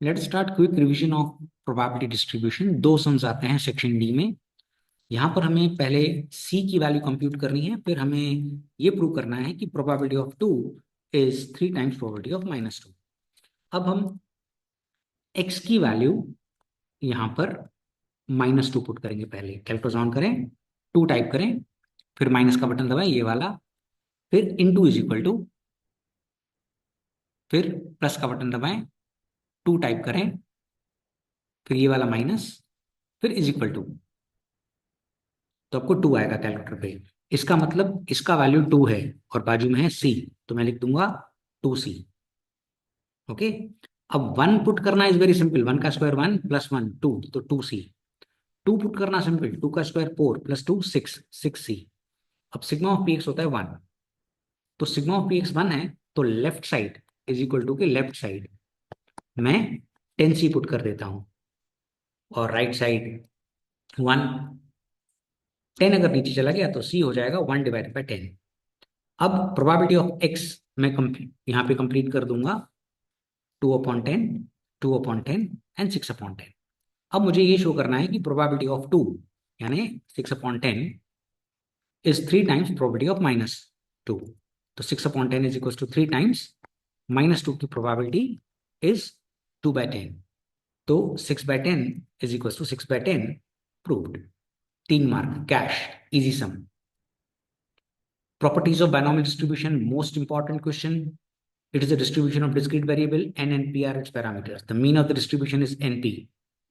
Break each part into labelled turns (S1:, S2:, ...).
S1: Let's start quick revision of probability distribution. दो sums आते हैं सेक्शन डी में। यहाँ पर हमें पहले सी की वैल्यू कंप्यूट करनी है, फिर हमें ये प्रूव करना है कि probability of two is 3 times probability of -2। अब हम एक्स की वैल्यू यहाँ पर -2 पुट करेंगे। पहले कैलकुलेटर ऑन करें, 2 टाइप करें, फिर माइनस का बटन दबाएं, ये वाला, फिर इनटू इज इक्वल टू, फिर प्लस का बटन दबाएं, 2 टाइप करें, फिर ये वाला माइनस, फिर इज इक्वल टू। तो आपको 2 आएगा कैलकुलेटर पे। इसका मतलब इसका वैल्यू 2 है और बाजू में है सी, तो मैं लिख दूंगा 2C। ओके। अब 1 पुट करना इज वेरी सिंपल। 1 का स्क्वायर 1 प्लस 1 2, तो 2C। 2 पुट करना सिंपल। 2 का स्क्वायर 4 प्लस 2 6, 6C। अब सिग्मा ऑफ पी एक्स होता है 1, तो सिग्मा ऑफ पी एक्स 1 है, तो left side is equal to के लेफ्ट साइड मैं 10C पुट कर देता हूं, और राइट साइड 1। 10 अगर नीचे चला गया तो C हो जाएगा 1/10। अब प्रोबेबिलिटी ऑफ एक्स मैं यहाँ पे कंप्लीट कर दूंगा, 2/10, 2/10 एंड 6/10। अब मुझे ये शो करना है कि प्रोबेबिलिटी ऑफ 2 यानी 6/10 इज 3 टाइम्स प्रोबेबिलिटी ऑफ -2। तो 6/10 इज इक्वल टू 3 टाइम्स -2 की प्रोबेबिलिटी इज 2/10। तो 6/10 is equal to 6/10 proved. 3 mark cash, easy sum. Properties of binomial distribution, most important question. It is a distribution of discrete variable n and p are its parameters. The mean of the distribution is np,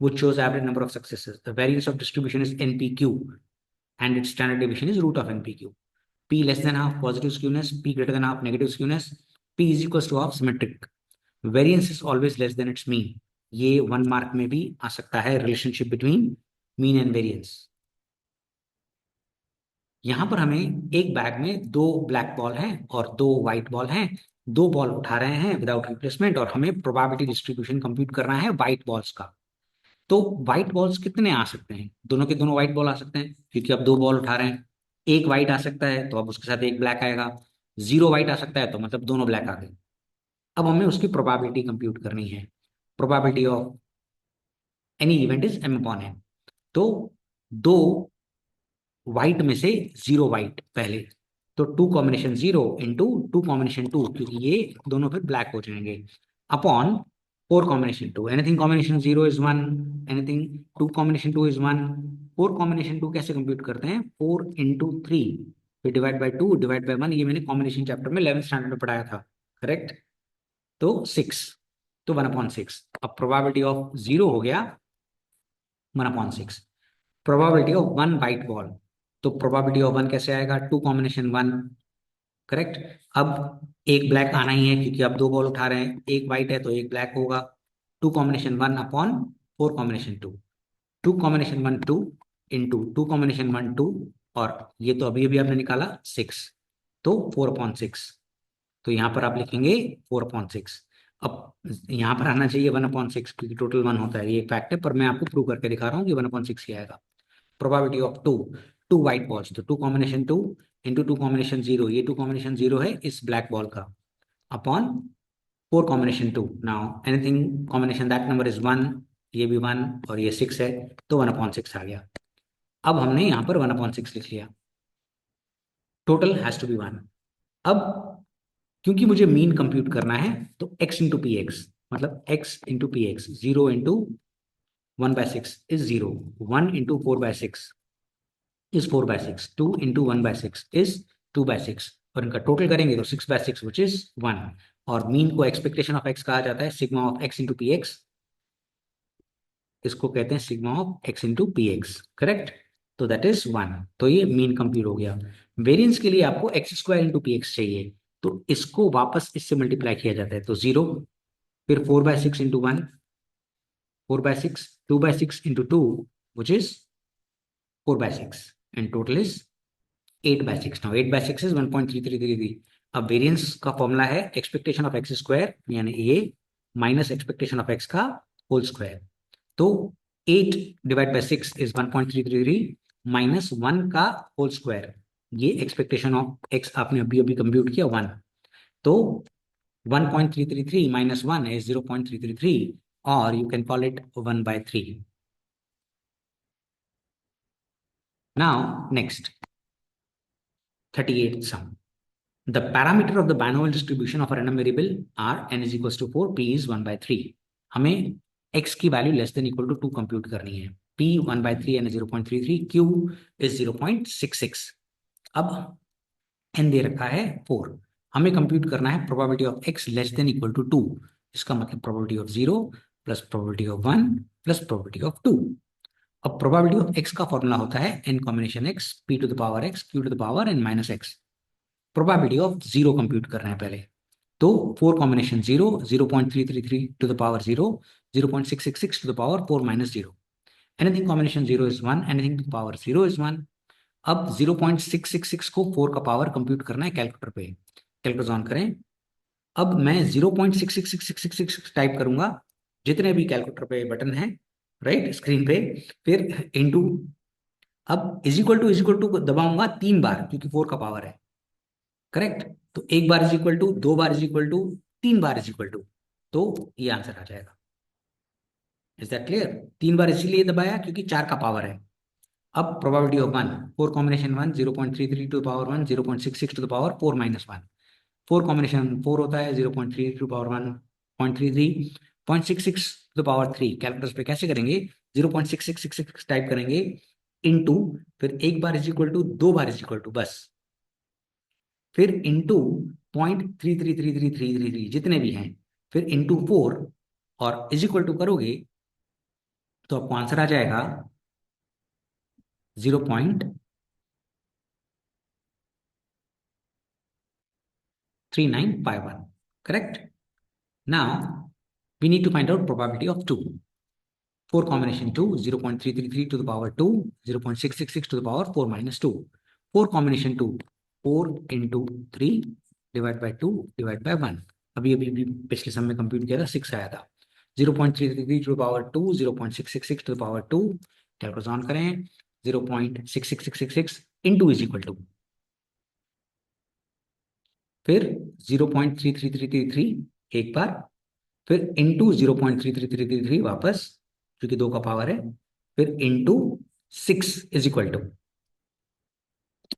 S1: which shows average number of successes. The variance of distribution is npq, and its standard deviation is root of npq. P less than half positive skewness, p greater than half negative skewness, p is equals to half symmetric. Variance is always less than its mean. ये 1 mark में भी आ सकता है, relationship between mean and variance. यहां पर हमें एक bag में 2 ब्लैक बॉल हैं और 2 व्हाइट बॉल हैं। 2 बॉल उठा रहे हैं विदाउट रिप्लेसमेंट, और हमें प्रोबेबिलिटी डिस्ट्रीब्यूशन कंप्यूट करना है व्हाइट बॉल्स का। तो व्हाइट बॉल्स कितने आ सकते हैं? दोनों के दोनों व्हाइट बॉल आ सकते हैं, क्योंकि अब 2 बॉल उठा रहे हैं। एक व्हाइट आ सकता है तो अब उसके साथ एक ब्लैक आएगा। 0 व्हाइट आ सकता है तो मतलब दोनों ब्लैक आ गए। अब हमें उसकी प्रोबेबिलिटी कंप्यूट करनी है। Probability of any event is m/n। तो 2 व्हाइट में से 0 व्हाइट पहले, तो 2 कॉम्बिनेशन 0 इंटू 2 कॉम्बिनेशन 2, क्योंकि ये दोनों फिर ब्लैक हो जाएंगे, upon 4 combination 2। Anything combination 0 is 1, anything 2 combination 2 is 1। 4 combination 2 कैसे कंप्यूट करते हैं? 4 इंटू 3, फिर डिवाइड बाई 2 डिवाइड बाई 1। ये मैंने कॉम्बिनेशन चैप्टर में 11th स्टैंडर्ड में पढ़ाया था, करेक्ट? तो 6, तो 1/6। अब प्रोबेबिलिटी ऑफ 0 हो गया 1/6। प्रोबेबिलिटी ऑफ 1 व्हाइट बॉल, तो प्रोबेबिलिटी ऑफ 1 कैसे आएगा? 2 कॉम्बिनेशन 1, करेक्ट। अब एक ब्लैक आना ही है, क्योंकि अब 2 बॉल उठा रहे हैं, एक व्हाइट है तो एक ब्लैक होगा। 2 combination 1 upon 4 combination 2। 2 combination 1 2 into 2 combination 1 2, और ये तो अभी अभी आपने निकाला 6, तो 4/6। तो यहाँ पर आप लिखेंगे 4/6। अब यहाँ पर आना चाहिए 1/6, क्योंकि टोटल 1 होता है, ये फैक्ट है, पर मैं आपको प्रूव करके दिखा रहा हूँ कि 1/6 ही आएगा। प्रोबेबिलिटी ऑफ 2 व्हाइट बॉल्स, तो 2 कॉम्बिनेशन 2 इंटू 2 कॉम्बिनेशन 0, ये 2 कॉम्बिनेशन 0 है इस ब्लैक बॉल का, upon 4 combination 2। Now anything combination that number is 1, ये भी 1 और ये 6 है, तो 1/6 आ गया। अब हमने यहाँ पर 1/6 लिख लिया। Total has to be 1। अब क्योंकि मुझे मीन कंप्यूट करना है, तो x इंटू पी एक्स, मतलब x into p x, 0 into 1/6 is 0, 1 into 4/6 is 4/6, 2 into 1/6 is 2/6, और इनका टोटल करेंगे तो 6/6 which is 1। और मीन को एक्सपेक्टेशन ऑफ एक्स कहा जाता है, sigma of x into p x, इसको कहते हैं sigma of x into p x, correct? तो दैट इज 1। तो ये मीन कंप्यूट हो गया। वेरियंस के लिए आपको x² इंटू पी एक्स चाहिए, तो इसको वापस इससे मल्टीप्लाई किया जाता है, तो 0, फिर 4/6 into 1, 4/6, 2/6 into 2 which is 4/6, and total is 8/6। Now 8/6 is 1.3333। अब वेरियंस का फॉर्मूला है एक्सपेक्टेशन ऑफ एक्स स्क्वायर, यानी ए माइनस एक्सपेक्टेशन ऑफ एक्स का होल स्क्वायर। तो 8/6 इज 1.333 माइनस 1 का होल स्क्वायर, ये एक्सपेक्टेशन ऑफ एक्स आपने अभी अभी कंप्यूट किया 1। तो 1.333 minus 1 is 0.333, or you can call it 1 by 3. Now, next, 38th sum. The parameter of the binomial distribution of a random variable are n is equals to 4, p is 1 by 3. हमें x की value less than equal to 2 compute करनी है. p 1 by 3 n 0.33, q is 0.66. अब n दे रखा है 4. हमें compute करना है probability of x less than equal to 2. इसका मतलब probability of 0 plus probability of 1 plus probability of 2. अब प्रोबेबिलिटी ऑफ x का फॉर्मूला होता है n combination x p to the power x q to the power n minus x. Probability of 0 compute करना है पहले. तो 4 combination 0, 0.333 to the power 0, 0.666 to the power 4 minus 0. Anything combination 0 is 1, anything to the power 0 is 1. अब 0.666 को 4 का power compute करना है calculator पे. कैलकुलेटर ऑन करें. अब मैं 0.66666 टाइप करूंगा जितने भी कैलकुलेटर पे बटन है राइट स्क्रीन पे. फिर इनटू, अब इज इक्वल टू दबाऊंगा 3 बार क्योंकि 4 का पावर है. करेक्ट. तो 1 बार इज इक्वल टू, 2 बार इज इक्वल टू, 3 बार इज इक्वल टू. तो ये आंसर आ जाएगा. Is that clear? 3 बार इसीलिए दबाया क्योंकि 4 का पावर है. अब probability of 1, 4 combination 1, 0.33 to the power 1, 0.66 to the power 4 minus 1. 4 combination 4 होता है, 0.3 to the power 1, 0.33, 0.66 to the power 3. Calculators पे कैसे करेंगे? 0.6666 टाइप करेंगे इनटू, फिर 1 बार इज इक्वल टू, 2 बार इज इक्वल टू बस, फिर इंटू 0.333333 जितने भी हैं, फिर इंटू 4 और इज इक्वल टू करोगे तो आपको आंसर आ जाएगा 0.3951. Correct. Now we need to find out probability of 2. 4 combination 2, 0.333 to the power 2, 0.666 to the power 4 minus 2. 4 combination 2, 4 into 3 divide by 2 divide by 1. अभी अभी भी पिछले समय में कंप्यूट किया था, 6 आया था. 0.333 to the power 2, 0.666 to the power 2. Calculator on करें. 0.66666 इंटू इज इक्वल टू, फिर 0.33333 एक बार, फिर इंटू 0.33333 वापस क्योंकि 2 का पावर है, फिर into 6 is equal to,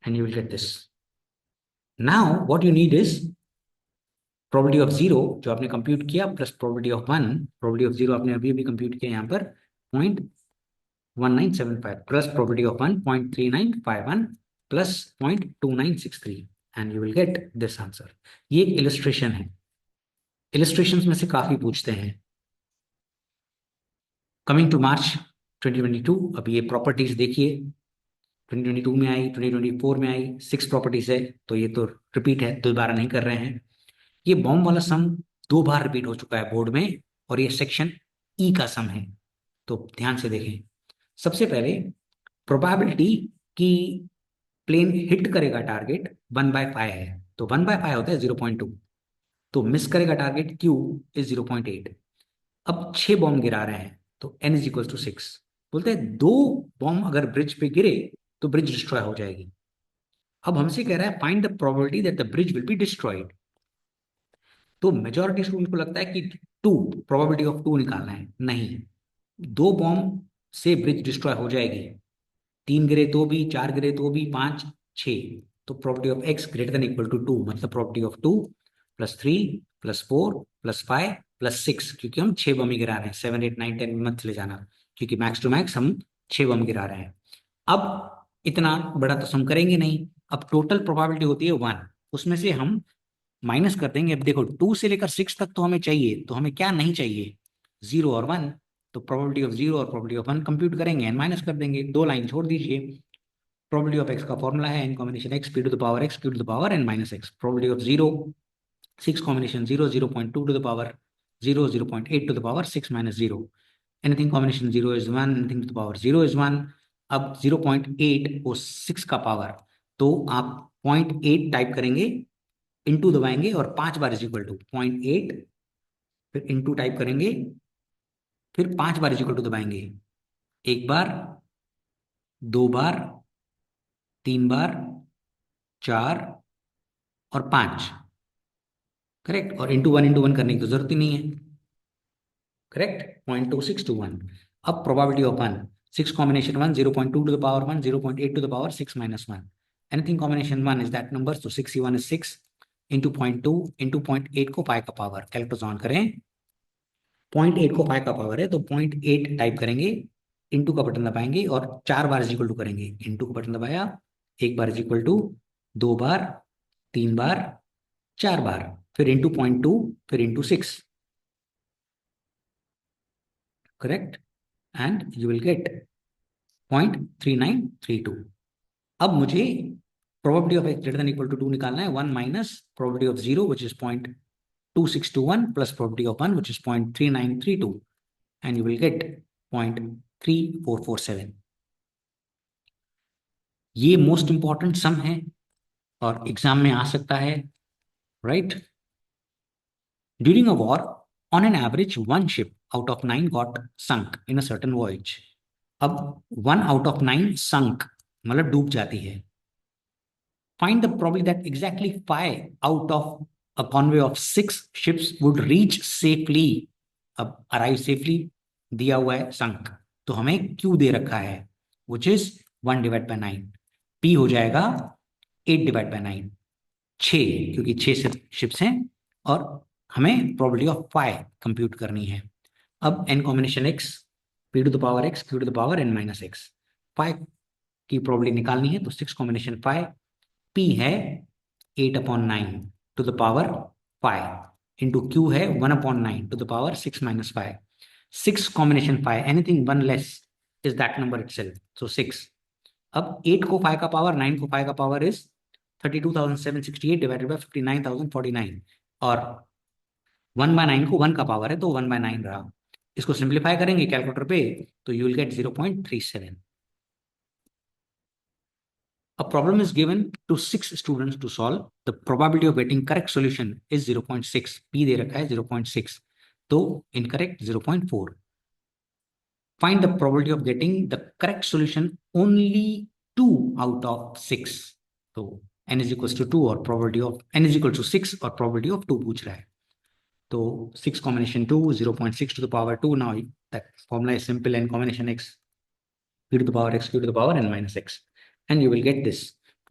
S1: and you will get this. Now what you need is probability of 0 जो आपने कंप्यूट किया plus probability of 1. Probability of 0 आपने अभी अभी कंप्यूट किया यहाँ पर 0.1975 plus probability of 1 0.3951 plus 0.2963, and you will get this answer. ये एक इलिस्ट्रेशन है. इलिस्ट्रेशंस में से काफी पूछते हैं. कमिंग टू मार्च 2022, अब ये प्रॉपर्टीज देखिए. 2022 में आई, 2024 में आई, 6 प्रॉपर्टीज है, तो ये तो रिपीट है, दोबारा नहीं कर रहे हैं. ये बॉम्ब वाला सम 2 बार रिपीट हो चुका है बोर्ड में, और ये सेक्शन ई का सम है, तो ध्यान से देखें. सबसे पहले प्रोबेबिलिटी की प्लेन हिट करेगा टारगेट 1/5 है, तो 1/5 होता है 0.2, तो मिस करेगा टारगेट क्यू इज 0.8. अब 6 बॉम्ब गिरा रहे हैं तो n इज इक्वल टू 6. बोलते हैं 2 बॉम्ब अगर ब्रिज पे गिरे तो ब्रिज डिस्ट्रॉय हो जाएगी. अब हमसे कह रहा है find the probability that the bridge will be destroyed. तो मेजोरिटी स्टूडेंट को लगता है कि 2, प्रोबेबिलिटी ऑफ 2 निकालना है. नहीं, 2 बॉम्ब से ब्रिज डिस्ट्रॉय हो जाएगी. 3 गिरे तो भी, 4 गिरे तो भी, 5, 6, तो probability of x greater than equal to 2, मतलब probability of 2 plus 3 plus 4 plus 5 plus 6, क्योंकि हम 6 बम ही गिरा रहे हैं. 7, 8, 9, 10 मत ले जाना, क्योंकि मैक्स टू मैक्स हम 6 बम गिरा रहे हैं. अब इतना बड़ा तो हम करेंगे नहीं. अब टोटल प्रोबेबिलिटी होती है 1, उसमें से हम माइनस कर देंगे. अब देखो 2 से लेकर 6 तक तो हमें चाहिए, तो हमें क्या नहीं चाहिए? 0 और 1. तो प्रोबेबिलिटी ऑफ 0 और प्रोबेबिलिटी ऑफ 1 कंप्यूट करेंगे एंड माइनस कर देंगे. 2 लाइन छोड़ दीजिए. प्रोबेबिलिटी ऑफ x का फॉर्मूला है n combination x p to the power x q to the power n minus x. Probability of 0, 6 combination 0, 0.2 to the power 0, 0.8 to the power 6 minus 0. Anything combination 0 is 1, anything to the power 0 is 1. अब 0.8 को 6 का power, तो आप 0.8 type करेंगे, into दबाएंगे और 5 बार is equal to 0.8, फिर into type करेंगे, फिर 5 बार इज इक्वल टू दबाएंगे. 1 बार, 2 बार, 3 बार, 4 और 5. करेक्ट. और इंटू 1 करने की तो जरूरत ही नहीं है. करेक्ट, 0.2621। अब probability of one, 6 combination one, 0.2 to the power one, 0.8 to the power 6 minus one. Anything combination one is that number, तो 6 1 इज 6 इंटू 0.2 इंटू 0.8 को पाई का पावर, कैलकुलेटर ऑन करें। 0.8 को पाई का पावर है तो 0.8 टाइप करेंगे, इंटू का बटन दबाएंगे और 4 बार इज इक्वल टू करेंगे। इंटू का बटन दबाया, 1 बार इज इक्वल टू, 2 बार, 3 बार, 4 बार, फिर इंटू 0.2, फिर into 6, correct, and you will get 0.3932। अब मुझे probability of x greater than equal to 2 निकालना है, 1 minus probability of 0 which is 0.2621 plus probability of 1 which is 0.3932, and you will get 0.3447। ये मोस्ट इंपॉर्टेंट सम है और एग्जाम में आ सकता है, right. During a war, on an average one ship out of 9 got sunk in a certain voyage. अब 1 out of 9 संक मतलब डूब जाती है। Find the probability that exactly 5 out of a convoy of 6 ships would reach safely, अब arrive safely दिया हुआ है sunk, तो हमें Q दे रखा है which is 1 divide by 9, P हो जाएगा 8 डिवाइड बाय 9, 6, क्योंकि 6 शिप्स हैं और हमें प्रोबेबिलिटी ऑफ 5 कंप्यूट करनी है। अब n combination x, p to the power x, q to the power n minus x, 5 की प्रोबेबिलिटी निकालनी है तो 6 कॉम्बिनेशन 5, p है 8/9 to the power 5 into q है 1/9 to the power 6 minus 5, 6 combination 5, anything one less is that number itself, so 6। अब 8 को 5 का power, 9 को 5 का पावर इज 32,768 डिवाइडेड बाय 59,049, और 1/9 को 1 का पावर है तो 1/9 रहा। इसको सिंप्लीफाई करेंगे कैलकुलेटर पे तो you will gate 0.37। A problem is given to 6 students to solve. The probability of getting correct solution is 0.6. P दे रखा है 0.6, तो incorrect 0.4. Find the probability of getting the correct solution only 2 out of 6. तो n is equals to 2 और probability of n is equals to 6 और probability of 2 पूछ रहा है। तो 6 combination 2, 0.6 to the power 2. Now that formula is simple, n combination x, p to the power x, q to the power n minus x, and you will get this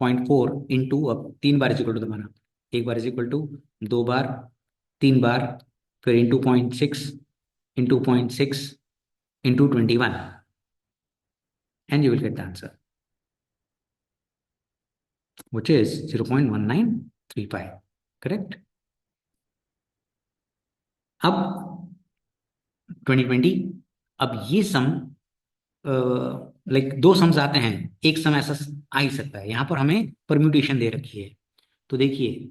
S1: 0.4 into, अब 3 बार is equal to दबाना, 1 बार is equal to, 2 बार, 3 बार, फिर into 0.6 into 0.6 into 21, and you will get the answer which is 0.1935, correct। अब 2020, अब ये some like दो सम्स आते हैं, एक सम ऐसा आ ही सकता है, यहां पर हमें परम्यूटेशन दे रखी है। तो देखिए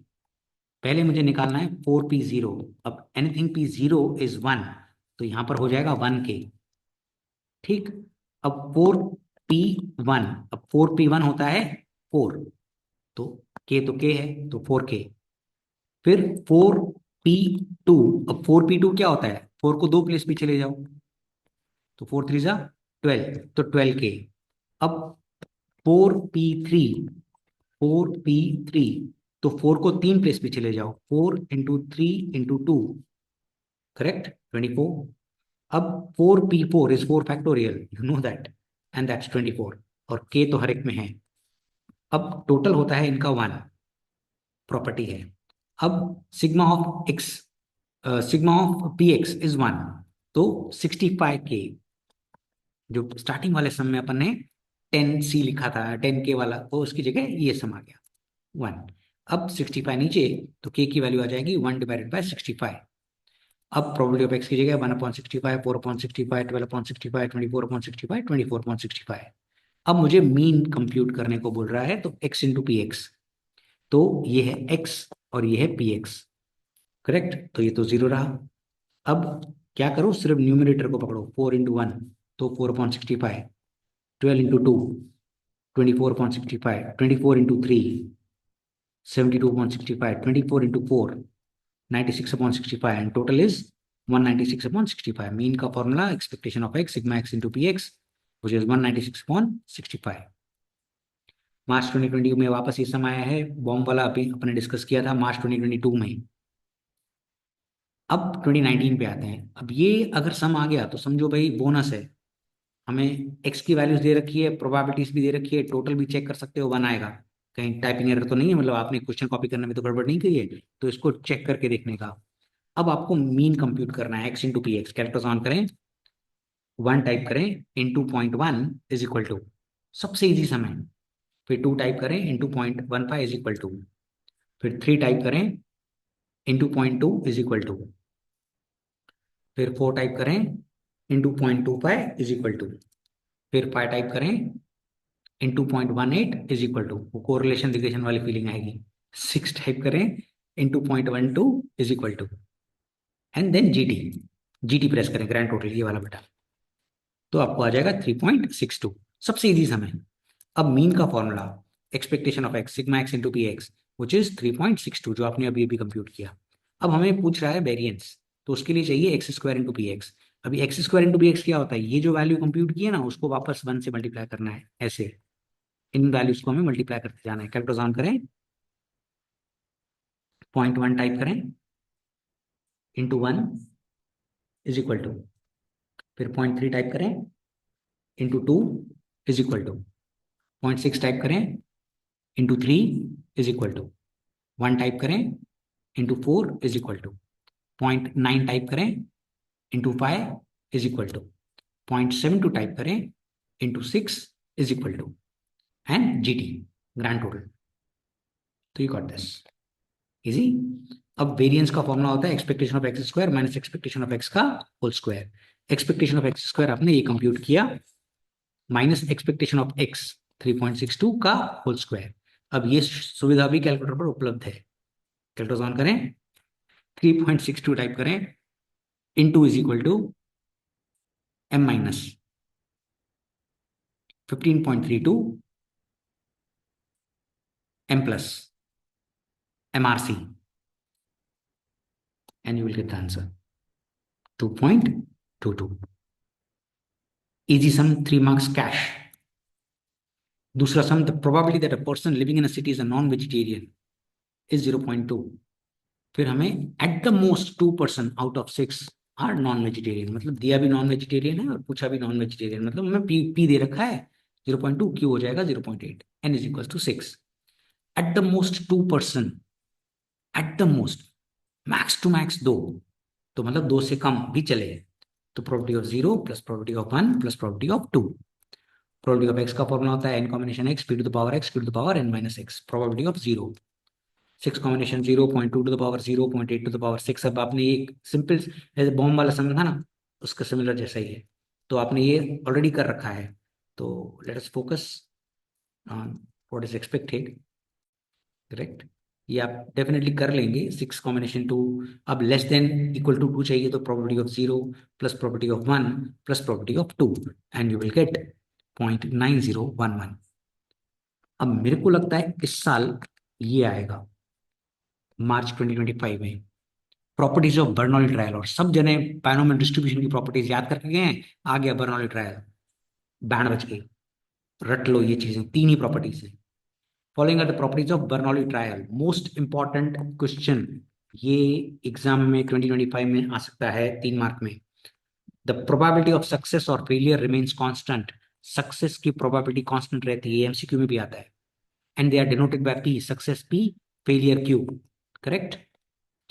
S1: पहले मुझे निकालना है 4p0। अब एनीथिंग p0 इज 1, तो यहां पर हो जाएगा 1k, ठीक। अब 4p1, अब 4p1 होता है 4, तो k तो k है तो 4k। फिर 4p2, अब 4p2 क्या होता है, 4 को 2 प्लेस पीछे ले जाओ, तो 4 3 जा 12, तो 12k। अब 4p3, 4p3, तो 4 को 3 प्लेस पीछे ले जाओ, 4 इंटू 3 इंटू 2, करेक्ट, 24। अब 4p4 is 4 factorial, you know that, and that's 24, और k तो हर एक में है। अब टोटल होता है इनका 1, प्रॉपर्टी है। अब sigma of x, sigma of P x is 1, तो 65k, जो स्टार्टिंग वाले सम में अपन ने 10c लिखा था, 10k वाला, तो उसकी जगह ये सम आ गया 1। अब 65 नीचे, तो k की वैल्यू आ जाएगी 1 डिवाइडेड बाय 65। अब प्रोबेबिलिटी ऑफ एक्स की जगह 1/65, 4/65, 12/65, 24/65, 24/65। अब मुझे मीन कंप्यूट करने को बोल रहा है, तो x इंटू पी एक्स, तो ये है x और ये है पी एक्स, करेक्ट, तो ये तो 0 रहा। अब क्या करो, सिर्फ न्यूमिनेटर को पकड़ो, 4 इंटू 1 तो 4/65, 12 into 2 24/65, 24 into 3 72/65, 24 into 4 96/65, and total is 196/65। Mean का formula expectation of x sigma x into p x which is 196/65। March 2020 में वापस ये समय आया है, बॉम्ब वाला अभी अपने डिस्कस किया था मार्च 2022 में। अब 2019 पे आते हैं। अब ये अगर सम आ गया तो समझो भाई बोनस है, हमें एक्स की वैल्यूज दे रखी है, प्रोबेबिलिटीज भी दे रखी है, टोटल भी चेक कर सकते हो, वन आएगा। कहीं टाइपिंग एरर तो नहीं है, मतलब आपने क्वेश्चन कॉपी करने में तो गड़बड़ नहीं की है, तो इसको चेक करके देखने का। अब आपको मीन कंप्यूट करना है, x into p x, characters on करें, वन टाइप करें, into point one is equal to, सबसे इजी सम है। फिर टू टाइप करें, into point one five is equal to, फिर थ्री टाइप करें, into point two is equal to, फिर four type करें, into point two five is equal to, फिर five type करें, into point one eight is equal to, वो correlation regression वाली feeling आएगी। Six type करें, into point one two is equal to, and then GT, GT press करें, grand total ये वाला button, तो आपको आ जाएगा 3.62। सबसे इजी सम है। अब मीन का formula, expectation of x sigma x into p x which is 3.62, जो आपने अभी अभी कंप्यूट किया। अब हमें पूछ रहा है वेरिएंस, तो उसके लिए चाहिए x square into p x. अभी x square into p x क्या होता है, ये जो वैल्यू कंप्यूट की है ना, उसको वापस वन से मल्टीप्लाई करना है, ऐसे इन वैल्यूज को हमें मल्टीप्लाई करते जाना है। कैलकुलेटर ऑन करें, पॉइंट वन टाइप करें, into one is equal to, फिर पॉइंट थ्री टाइप करें, into two is equal to, point six type करें, into three is equal to, one type करें, into four is equal to, point nine type करें, into five is equal to, point seven two type करें, into six is equal to, and G T, grand total. तो you got this, easy. अब variance का formula होता है expectation of x square minus expectation of x का whole square. Expectation of x square आपने ये compute किया, minus expectation of x 3.62 का होल स्क्वायर। अब ये सुविधा भी कैलकुलेटर पर उपलब्ध है। कैलकुलेटर ऑन करें, 3.62 टाइप करें, into is equal to M minus 15.32 M plus M R C, and you will get the answer 2.22। Easy sum, 3 marks cash. दूसरा sum, the probability that a person living in a city is a non vegetarian is 0.2। फिर हमें at the most 2% out of six are non vegetarian, मतलब दिया भी non vegetarian है और पूछा भी नॉन वेजिटेरियन, मतलब हमें पी पी दे रखा है 0.2, क्यू हो जाएगा 0.8, n is equal to six. At the most 2%, at the most, max to max दो, तो मतलब दो से कम भी चले, तो probability of zero plus probability of one plus probability of two. Probability of x का फॉर्मूला होता है n combination x p to the power x p to the power n minus x. Probability of zero, six combination 0.2 to the power 0.8 to the power six. अब आपने एक simple, जैसे bomb वाला समय था ना, उसका सिमिलर जैसा ही है, तो आपने ये ऑलरेडी कर रखा है। तो let us focus on what is expected, correct. ये आप डेफिनेटली कर लेंगे, सिक्स कॉम्बिनेशन टू। अब less than equal to two चाहिए, तो probability of zero plus probability of one plus probability of two, and you will get 0.9011। अब मेरे को लगता है इस साल ये आएगा, मार्च 2025 में, प्रॉपर्टीज ऑफ बर्नौली ट्रायल। और सब जने बायनोमियल डिस्ट्रीब्यूशन की प्रॉपर्टीज याद करके गए हैं, आ गया बर्नौली ट्रायल, बैंड बज गई। रट लो ये चीजें, तीन ही प्रॉपर्टीज है। Following are the properties of Bernoulli trial, most important question, ये एग्जाम में 2025 में आ सकता है 3 मार्क में। द प्रोबेबिलिटी ऑफ सक्सेस और फेलियर रिमेन्स कांस्टेंट, सक्सेस की प्रोबेबिलिटी कांस्टेंट रहती है, एमसीक्यू में भी आता है, and they are denoted by P, success P, failure Q, correct.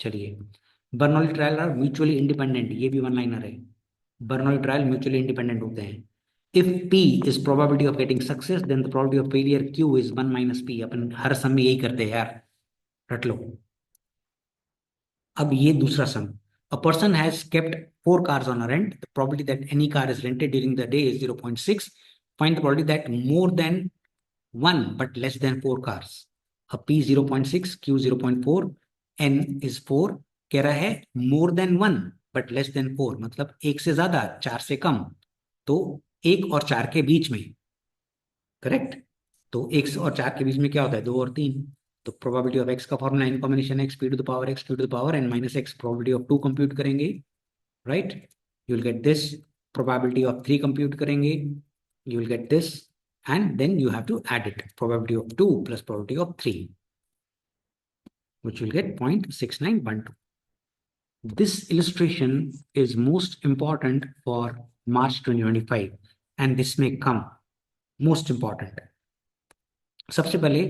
S1: चलिए, Bernoulli trial are mutually independent, ये भी वन लाइनर है। बर्नौली ट्रायल म्यूचुअली इंडिपेंडेंट होते हैं। If P is probability of getting success, then the probability of failure Q is one minus P. अपन हर sum में यही करते हैं यार, रट लो। अब ये दूसरा sum, a person has kept 4 cars on a rent, the probability that any car is rented during the day is 0.6, find the probability that more than one but less than 4 cars, अब P 0.6, Q 0.4, N is 4, कह रहा है more than one but less than four, मतलब एक से ज्यादा चार से कम, तो एक और चार के बीच में, करेक्ट। तो एक और चार के बीच में क्या होता है, दो और तीन। तो प्रोबेबिलिटी ऑफ एक्स का formula n combination x p to the power x p to the power n minus x, probability of two compute करेंगे, right, you will get this. Probability of three compute करेंगे, you will get this, and then you have to add it, probability of 2 plus probability of 3, which will get 0.6912. This illustration is most important for March 2025 and this may come most important. सबसे पहले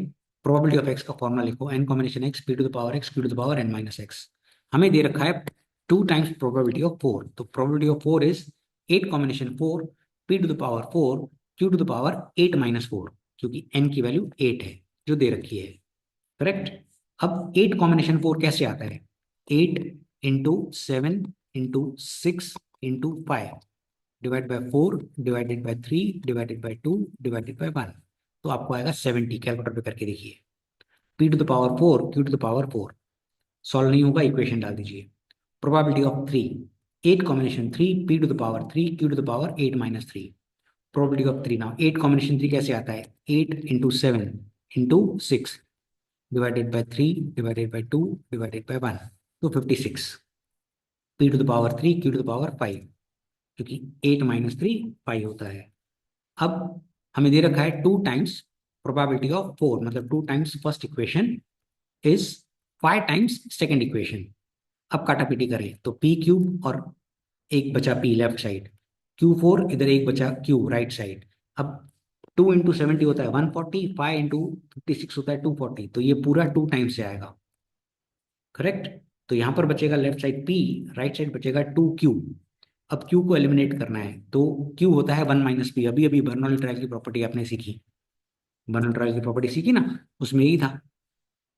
S1: probability of x का formula लिखो, n combination x p to the power x q to the power n minus x. हमें दे रखा है 2 times probability of 4, तो probability of 4 is 8 combination 4 p to the power 4 q to the power 8 minus 4, क्योंकि n की value 8 है जो दे रखी है. करेक्ट. अब 8 कॉम्बिनेशन 4 कैसे आता है? 8 into 7 into 6 into 5 divide by 4 divided by 3 divided by 2 divided by 1, तो आपको आएगा 70. कैलकुलेटर पे करके देखिए. p to the power 4 q to the power 4. Solve नहीं होगा, इक्वेशन डाल दीजिए. Probability of 3, 8 combination 3 p to the power 3 q to the power 8 minus 3. Probability of 3 now 8 combination 3 कैसे आता है? 8 into 7 into 6 divided by 3 divided by 2 divided by 1, तो 56. p to the power 3 q to the power 5, क्योंकि 8 minus 3 5 होता है. अब हमें दे रखा है 2 टाइम्स प्रोबेबिलिटी ऑफ 4, मतलब 2 times first equation is 5 times second equation. अब काटापीटी करें तो p क्यूब और एक बचा p लेफ्ट साइड, q4 इधर एक बचा q राइट साइड. अब 2 इंटू 70 होता है 140, 5 इंटू 56 होता है 240, तो ये पूरा 2 टाइम्स से आएगा. करेक्ट. तो यहां पर बचेगा left side p, right side बचेगा 2q. अब q को एलिमिनेट करना है तो q होता है 1 माइनस p. अभी अभी बर्नौली ट्रायल की प्रॉपर्टी आपने सीखी, बर्नौली ट्रायल की प्रॉपर्टी सीखी ना, उसमें यही था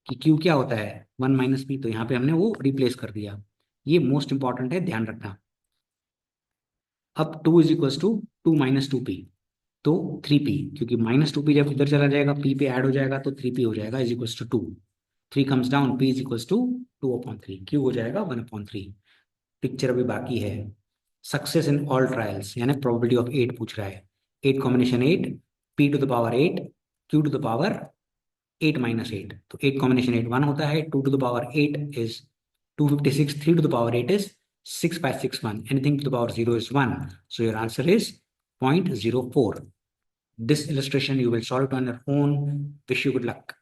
S1: कि q क्या होता है 1 माइनस p, तो यहाँ पे हमने वो रिप्लेस कर दिया. ये मोस्ट इंपॉर्टेंट है, ध्यान रखना. अब 2 is equal to 2 minus 2p, तो 3p, क्योंकि माइनस 2p जब इधर चला जाएगा p पे ऐड हो जाएगा तो 3p हो जाएगा is equal to 2. 3 comes down, p is equal to 2/3, q हो जाएगा 1/3. पिक्चर अभी बाकी है. सक्सेस इन ऑल ट्रायल्स यानी प्रोबेबिलिटी ऑफ 8 पूछ रहा है. 8 combination 8 p to the power 8 q to the power 8 minus 8, तो 8 कॉम्बिनेशन 8 1 होता है. 2 to the power 8 is 256, 3 to the power 8 is 6 by 6 1. Anything to the power 0 is 1. So your answer is 0.04. This illustration you will solve it on your own. Wish you good luck.